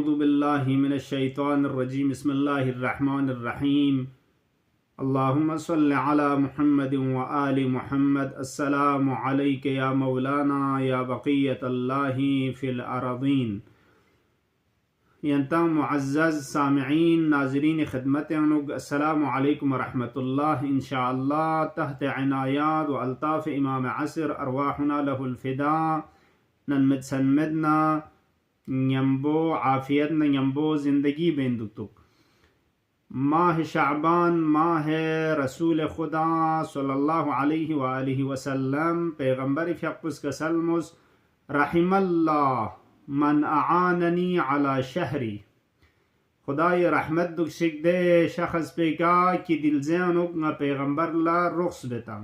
अऊज़ु बिल्लाहि मिनश शैतानिर रजीम बिस्मिल्लाहिर रहमानिर रहीम अल्लाहुम्मा सल्लि अला मुहम्मदिन व आलि मुहम्मद अस्सलामु अलैका या मौलाना या बक़ियतल्लाहि फ़िल अरज़ीन। यंतम मुअज़्ज़ज़ सामिईन नाज़रीन खिदमत अस्सलामु अलैकुम व रहमतुल्लाह। इंशाअल्लाह तहत इनायात व अल्ताफ़ इमाम असर अरवाहुना लहुल फ़िदा नन्मद सन्मदना न्यम्बो आफियत न न्यम्बो ज़िंदगी बेंदुतुक माह शाबान माह रसूल खुदा सल्लल्लाहु अलैहि व आलिहि वसल्लम पैगम्बर फ़ियक़्पुस कसलमुस रहिमल्लाह मन आननी अला शहरी। खुदाय रहमत दुख शिक दे शख्स पे का कि दिल ज़ानुक न पैगम्बर ला रुख्स बेतां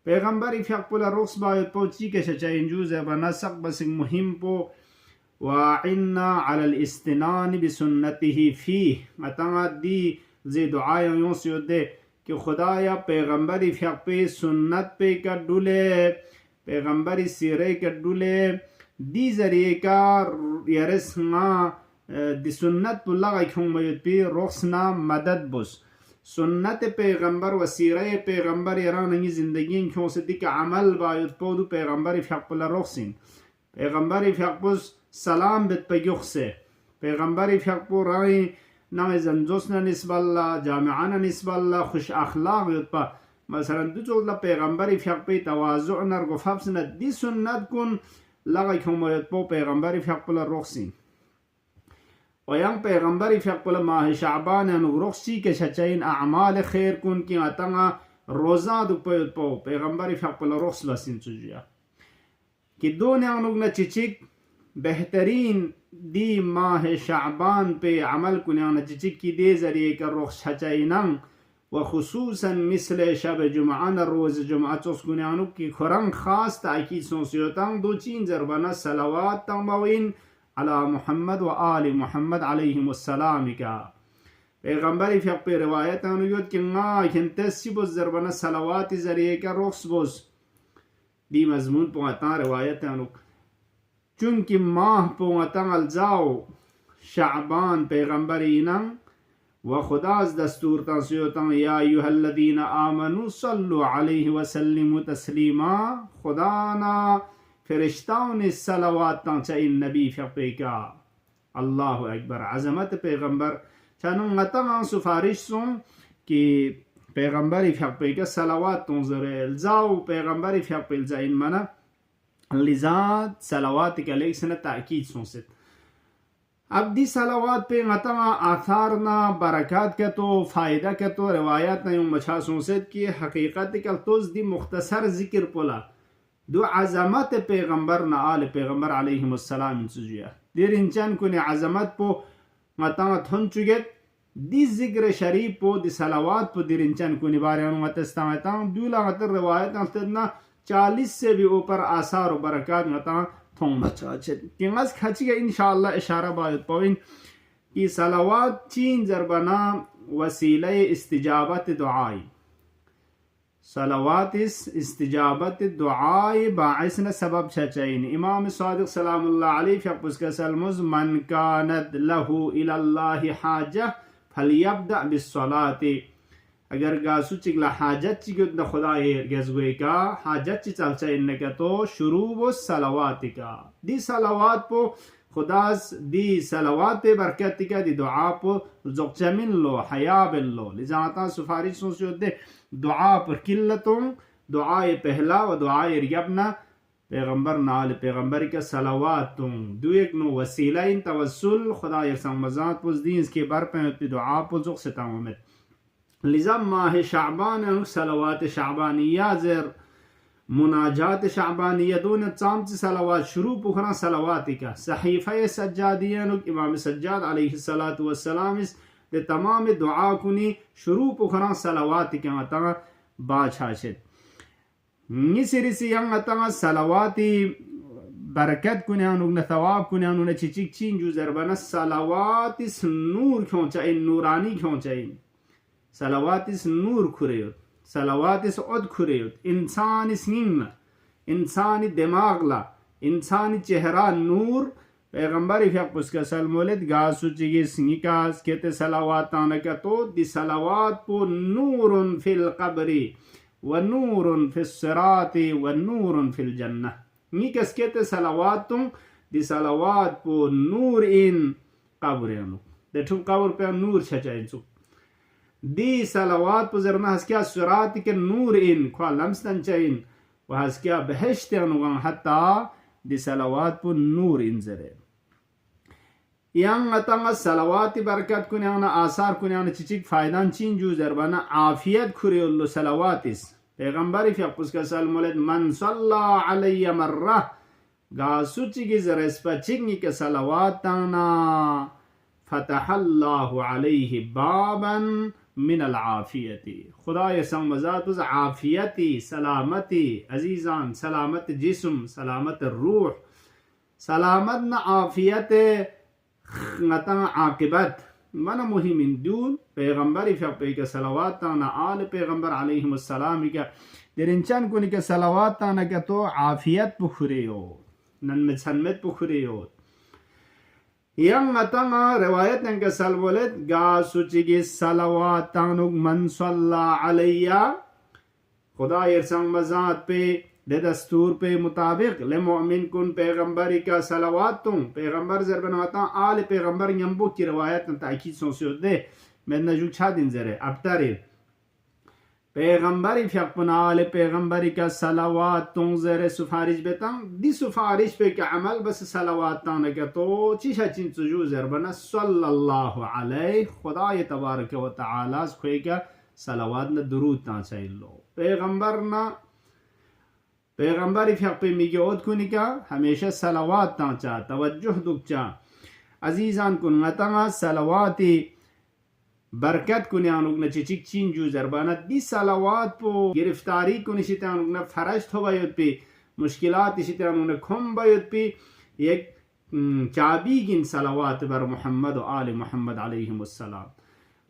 पैगम्बर फ़ियक़्पुला रुख्स बायत पोची के शचाइन जूज़ बना सक बसिंग मुहिम पो वाइन्ना अलल इस्तिनान बिसुन्नतिही फ़ी अतंगा दी जे दुआ यूं से दे कि खुदाया पैगम्बरी फ़ियक़्पे सुन्नत पे का डुले पैगम्बरी सीरे का डुले दी जरिए का यरसना दी सुन्नत पुल्ला क्यों मयुत पे रोक्सना मदद बुस सुन्नत पैगम्बर व सीरे पैगम्बर यरान नगी ज़िंदगी क्यों से दिक अमल बायुत पोदु पैगम्बरी फ़ियक़्पुला रोक्सिन पैगम्बरी फ़ियक़्पुस सलाम बित पैगुख से पैगम्बरी फ़ियक़्पु राई नाम जंजोसना निस्बल्ला जामिआना निस्बल्ला खुश अखलाक युत्पा मसलन दुचोला पैगम्बरी फ़ियक़्पे तवाज़ु नर गुफ़ाफ्सना दी सुन्नत कुन लगा क्यों युत्पो पैगम्बरी फ़ियक़्पुला रोक्सिन वयं पैगम्बरी फ़ियक़्पुला माह शाबान अनुरोक्सी के शचैन अमाल खैर कुन की अतंगा रोज़ा दुप युत्पो पैगम्बरी फ़ियक़्पुला रोक्स बसिन चुजिया कि दो न्यानुग न चिचिक बेहतरीन दी माह शाबान पे अमल कुन्यान चिचिक की दे जरिए का रुख छचाइनंग व खुसूसन मिसल शब जुमान रोज़ जुमा चोस कुन्यानु की खुरंग खास ताकीद सोसियोतंग दो चीन जरबना सलावात तंबाविन अला मुहम्मद व आलि मुहम्मद अलैहिमुस्सलाम का पैगम्बरी फ़ियक़्पे रिवायत अनुयुत कि ना हिंतसिबुस जरबना सलावात जरिए का रुख्स बुस दी मजमून पोता रिवायत अनुक चूंकि माह पोता अलजाओ शाबान पैगम्बरीनंग व खुदास दस्तूर तंसियोतं या अय्युहल्लज़ीना आमनु सल्लु अलैहि व सल्लिमु तस्लीमा खुदाना फरिश्ताओं ने सलावात तंचाइन नबी फ़ियक़्पे का अल्लाहु अकबर अज़मत पैगम्बर चानुं मतंग सुफारिश सुं कि पैगम्बरी फ़ियक़्पे का सलावात तुं ज़रे जाओ पैगम्बरी फ़ियक़्पे जाइन मना लिज़ात सलावात के लेक्सन ताकीद सोंसित अब दी सलावात पे मतंग आथार ना बरकत के तो फ़ायदा के तो रिवायत ना यूं मछा सोंसित कि हकीकत के तोज़ दी मुख्तसर ज़िक्र पोला दो अज़मत पैगम्बर ना आल पैगम्बर अलैहिमुस्सलाम इंसुजिया देर इंचान कुने अज़मत पो मतंग थन चुगेत दी ज़िक्र शरीफ पो दी सलावात पो दिर इंचान कुने बारे अनुमतस्तामता दूला गतर रिवायत ना 40 से भी ऊपर आसार और बरकत मता थोंग बचा किंगस खची इंशाअल्लाह इशारा बायत पविन कि सलावात चीन जरबना वसीला इस्तिजाबत दुआई सलावात इस्तिजाबत दुआई बाइसन सबब छचैन इमाम सादिक सलामुल्लाह अलैहि फ़ियक़्पुस कसलमुस मन कानत लहु इलल्लाहि हाजा फलियब्दा बिस्सलाति अगर गासु चिगला हाजत चिगुद न खुदा गजगुए का हाजत ची चलचा इनका तो शुरू वो सलावात का दी सलावात पो खुदास दी सलावात पे बरकत का दी दुआ पो ज़ुक़चमिन लो हया बिल्लो लिजाता सुफारिश सोचो दे दुआ पर किल्लतों दुआए पहला व दुआए रियबना पैगम्बर नाल पैगम्बर का सलावात तुम दो एक नो वसीला इन तवस्सुल खुदा यरसंग मज़ात पुज़ दी इसके बर पे दुआ पो ज़ुक़ से तामुमत लिज़ा माह शाबान सलावात शाबानिया ज़र मुनाजात शाबानिया दोनों चामच सलावात शुरू पुखरा सलावात का सहीफ़ा सज्जादिया इमाम सज्जाद अलैहिस्सलातु वस्सलाम इस दे तमाम दुआ कुनी शुरू पुखरा सलावात का अता बाछाशित निसिरिसी यंग अता सलावाती बरकत कुन्यानु न थवाब कुन्यानु न चिचिक चीन जो ज़रबना सलावात इस नूर क्यों चाहिए नूरानी क्यों चाहिए सलावात इस नूर खुरेयुत सलावात इस उद खुरेयुत इंसान इस निम्न इंसानी दिमाग ला इंसानी चेहरा नूर Peygamber ifyak kasal molet gasu cigis nikas kete salawat tanakato di salawat po nurun fil qabri wa nurun fil sirati wa nurun fil jannah. Nikas kete salawatun di salawat po nur in qabri anu. Detum qabr pe nur chachain su. Di salawat po zerna haskia sirati ke nur in kwa lamstan chain wa haskia beheshte anu gang hatta di salawat po nur in zere. yang atanga salawati barakat kunyana asar kunyana chichik faydan chin ju zerbana afiyat kuriullu salawatis peygambari fiaqus ka salmolet man salla alayya marra ga suchigi zerespa chigni ka salawatana fatahallahu alayhi baban min al-afiyati khudaya sang mazat uz afiyati salamati azizan salamat jism salamat ruh salamat na afiyate ngatang akibat mana muhimin dun peygambari fiaqpe ka salawatana al peygambar alayhi wassalam ka derinchan kuni ka salawatana ka to afiyat bukhriyo nan mechanmet bukhriyo yang ngatang riwayat yang ka salwalet ga suci salawatanu man salla alayya खुदा इरसंग मजात पे दे दस्तूर पे मुताबिक ले मोमिन कुन पैगंबरी का सलावात तुम पैगंबर जरबनवाता आल पैगंबर यंबू की रवायत ताकीद सोसियो दे मैं नजू छा दिन जरे अबतारे पैगंबरी फियकपना आल पैगंबरी का सलावात तुम जरे सुफारिश बेतंग दी सुफारिश पे के अमल बस सलावात ताने के तो चीशा चिन सुजू जरबना सल्लल्लाहु अलैहि खुदा तबारक व तआला खोए का सलावात न दुरूद ता चाहिए पैगंबर फियक पे मिगे ओद कुनिका हमेशा सलावात तांचा तवज्जुह दुकचा अजीजान कुन नतंगा सलावाती बरकत कुनियानुग न चिचिक चीन जू जरबाना दी सलावात पो गिरफ्तारी कुनिशितानुग न फरज थोबायुत पे मुश्किलात इशितानुग न खुम्बायुत पे एक चाबी गिन सलावात बर मुहम्मद व आल मुहम्मद अलैहिमुस्सलाम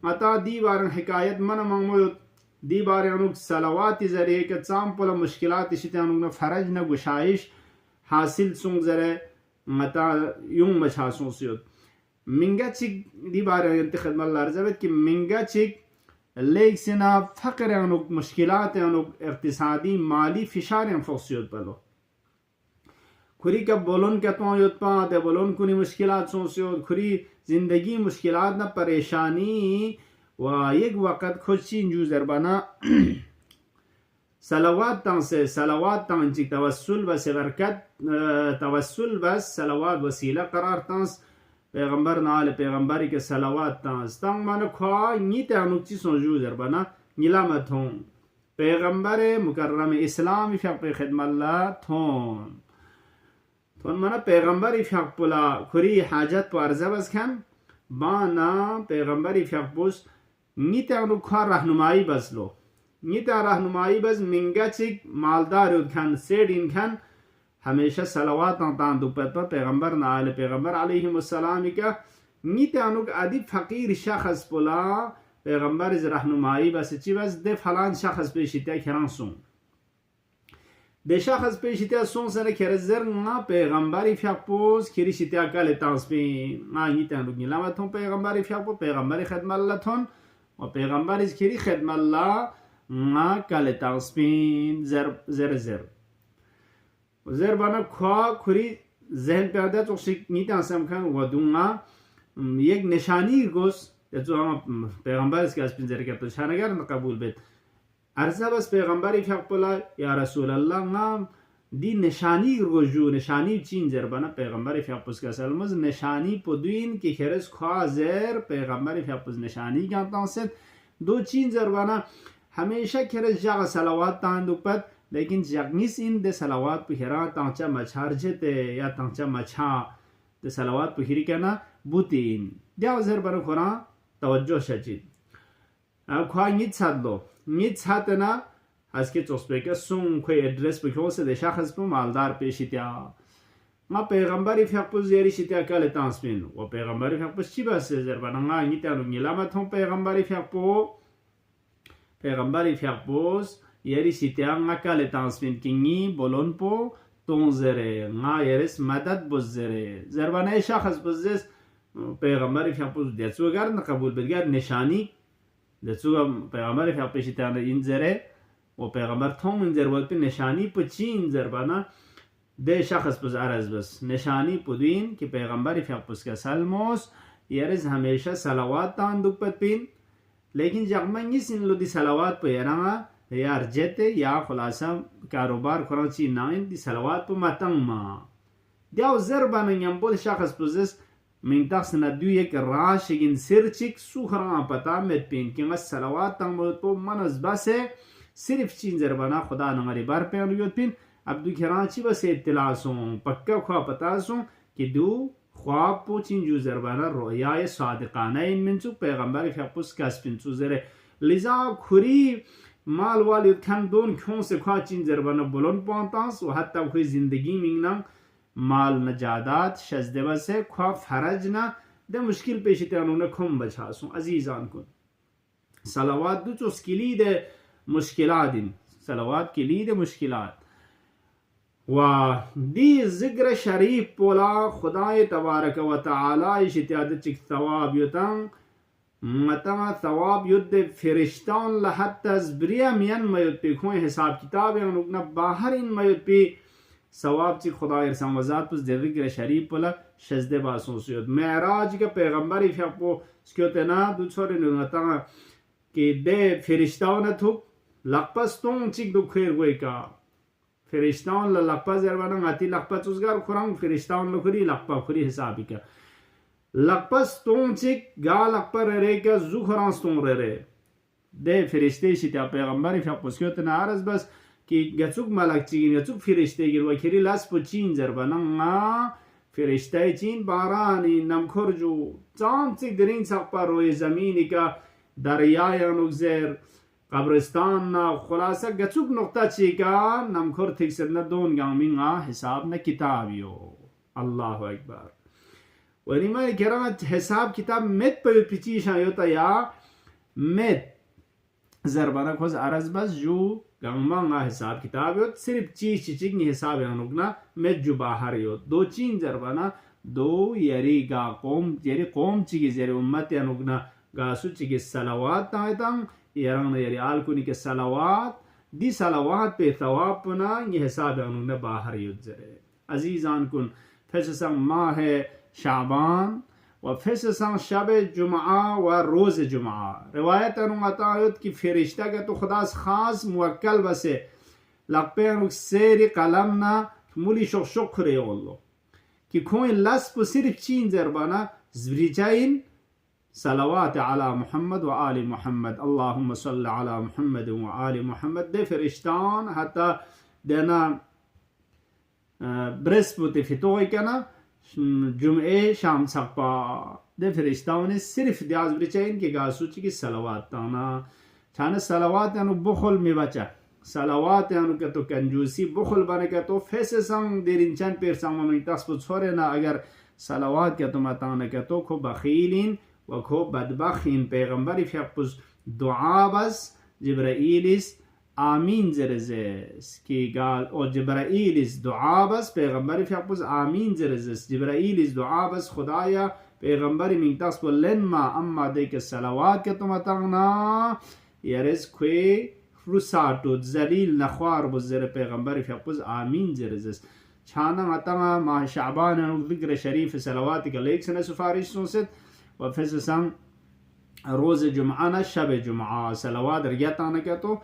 अता दी बार हिकायत मन मंगोयुत दी बारे अनुक सलावात जरिए के चाम पोला मुश्किलात इशिते अनुक न फरज न गुशाइश हासिल सुंग जरे मता युंग मछा सोसियोत मिंगा चिक दी बारे अंत खदमत लारजबत कि मिंगा चिक लेक सिना फकर अनुक मुश्किलात अनुक इक्तिसादी माली फिशार फोसियोत पलो खुरी का बोलन का तो योत पा दे बोलन कुनी मुश्किलात सोसियोत खुरी जिंदगी मुश्किलात न परेशानी व एक वक़्त खुशी जू जरबाना सलावात तां से सलावात तां जी तवस्सुल बस बरकत तवस्सुल बस सलावात वसीला करार तां पैगंबर नाल पैगंबरी के सलावात तां मन ख्वा नीते अनुची सोजू जरबाना निलामत हों पैगंबर मुकर्रम इस्लाम फियक पे खिदमत ला थोन मन पैगंबर फियक पुला खुरी हाजत पर अर्ज़बस खान बाना पैगंबर फियक पुस नीता रुखा रहनुमाई बस लो नीता रहनुमाई बस मिंगा चिक मालदार खान सेड इन खान हमेशा सलावात तान दुपत पर पैगंबर नाल पैगंबर अलैहिमुस्सलाम का नीता अनुक आदि फकीर शख्स पुला पैगंबर इस रहनुमाई बस ची बस दे फलान शख्स पे शिता खरां सुन दे शख्स पे शिता सुन सने खरजर ना पैगंबर फियपोस खिरी शिता का ले तांसपे ना नीता अनुक निलामा थों पैगंबर फियपो पैगंबर खिदमत लथोन و پیغمبر از کری خدمت الله ما کل تاسپین زر بنا خوا کری ذهن پیاده تو شک نیت انسان کن و دونگا یک نشانی گوش تو هم پیغمبر از که از پنجره کرد تو شانگر نقبول بید ارزا بس پیغمبری فیق بلا یا رسول الله نام دی نشانی گوشو نشانی چین زر بنا پیغمبری فیق پس که سلمز نشانی پدوین که خرس خواه زر پیغمبری فیق پس نشانی گانتان سد دو چین زر بنا همیشه خرس جاگ سلوات تان دو پد لیکن جگنیس این ده سلوات پهرا تانچا مچار جته یا تانچا مچا ده سلوات پهری کنا بوتی این دیو زر بنا خورا توجه شجید خواه نیت سد لو نیت سد نا از که توسپیکه سون کوی ادرس بکوسه ده شخص پو مالدار پیشیتیا ما پیغمبری فیقپو زیری شیتیا کل تانسپین و پیغمبری فیقپو چی بسه زر بنا نیتیا نو نیلامت هم پیغمبری فیقپوز یری شیتیا کل تانسپین کنگی بولون پو تون زره غایرس مدد بزره زربانه شخص بزس پیغمبر فیاپوس دچوگر نه قبول بگیر نشانی دچوگر پیغمبر فیاپوس تان این زره و پیغمبر تون این زره ولت نشانی پچین زربانه ده شخص بز عرض بس نشانی پدوین که پیغمبر فیاپوس کا سلموس یارز همیشه صلوات تان دوپت پین لیکن جگمنگی سین لو دی صلوات پہ یرانا یا رجتے یا خلاصا کاروبار کران چی نائن دی صلوات پہ متنگ ما دیاو زربانا یم شخص بزس من تخص ندو یک راشگین سرچک سوخران پتا مت پین که غس صلوات تنگ بود پو منز بسه صرف چین زربانا خدا نماری بار پین یود پین عبدو کراچی بس اطلاع سون پکا خواہ پتا سون که دو خواب پوچین جو زربانا رویای صادقانه این منچو پیغمبر فیاپوس کس پینچو زره لذا خوری مال والی کن دون کیوں سے خواہ چین زربانا بلون پانتانس و حتی خوی زندگی منگنم مال نجادات شزده بسه خواہ فرج نا ده مشکل پیشتی انونه کم بچاسون عزیزان کن صلوات دو چوس کلید مشکلات دین صلوات کلید مشکلات و دی ذکر شریف پولا خدای تبارک و تعالی شتیاد چک ثواب یوتن متا ثواب یود فرشتان لحت تزبریه مین میود پی خوی حساب کتاب یا نگنا باہر ان میود پی ثواب چک خدای رسام وزاد پس دی ذکر شریف پولا شزده باسون سیود معراج کا پیغمبری فیاپو سکیوتنا دو چھوڑی نگتا کہ دے فرشتان تھوک لقپستون چک دو خیر ہوئی کا فرشتان لقپا زربانا غاتی لقپا چوزگار خوران فرشتان لخوری لقپا خوری حسابی کا لقپا ستون چک گا لقپا رے کا زو خوران ستون رے دے فرشتے شیطا پیغمبری فیاپوس کیوتنا عرض بس کہ گچوک ملک چیگین گچوک فرشتے گیر وکری لاس پو چین زربانا غا فرشتے چین بارانی نمکھر جو چان چک درین ساقپا روی زمینی کا دریایانوک زیر قبرستان نا خلاصہ گچوک نقطہ چیکا نمکھر تھکسر نا دون گامین نا حساب نا کتابیو اللہ اکبر ونما کرامت حساب کتاب مت پر پیچیشا یوتا یا مت زربانا خوز عرض بس جو گامان نا حساب کتاب یوت صرف چیز چیچنگی حساب یانوگنا مت جو باہر یوت دو چین زربانا دو یری گا قوم یری قوم چیگی زیر امت یانوگنا گاسو چیگی صلوات تایتاں یران یری آل کنی کے صلوات دی صلوات پہ ثواب پنا یہ حساب انہوں نے باہر یود زرے عزیزان کن فیسسان ماہ شعبان و فیسسان شب جمعہ و روز جمعہ روایت انہوں عطایت کی فرشتہ کا تو خدا خاص موکل بسے لپین سیر قلمنا مولی شکر اللہ کہ کوئی لسپ صرف چین زربانا زبریجائن صلوات على محمد و آل محمد اللهم صل على محمد و آل محمد ده فرشتان حتی دینا برسپوتی فتوی کنا جمعه شام سقپا ده فرشتان صرف دیاز برچین که گاسو چی که صلوات تانا چانه صلوات یعنی بخل می بچه صلوات یعنی که تو کنجوسی بخل بانه که تو فیس سنگ دیرین چند پیر سنگ من تصبت چھوڑے نا اگر صلوات که تو متانه که تو کو بخیلین و کو بدبخین پیغمبری فیاپوس دعا بس جبرائیلیس آمین زرزس کی قال او جبرائیلیس دعا بس پیغمبری فیاپوس آمین زرزس جبرائیلیس دعا بس خدایا پیغمبری من تصب لنما اما دیک الصلوات که تو متغنا یرز کوی رساتو زلیل نخوار بزر پیغمبری فیاپوس آمین زرزس چانا متغنا ماه شعبان ذکر شریف صلواتی که لیک سنه سفارش سنست و فیسسان روز جمعہ شب جمعہ صلوات ریتانا کہ تو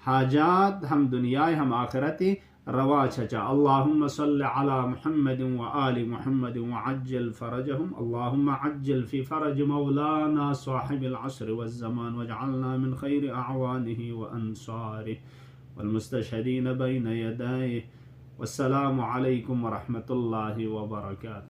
حاجات ہم دنیای ہم آخرتی روا چچا اللہم صل علی محمد و آل محمد وعجل فرجهم اللہم عجل فی فرج مولانا صاحب العصر والزمان واجعلنا من خیر اعوانه وانصاره والمستشهدین بین یدائه والسلام علیکم ورحمة اللہ وبرکاتہ.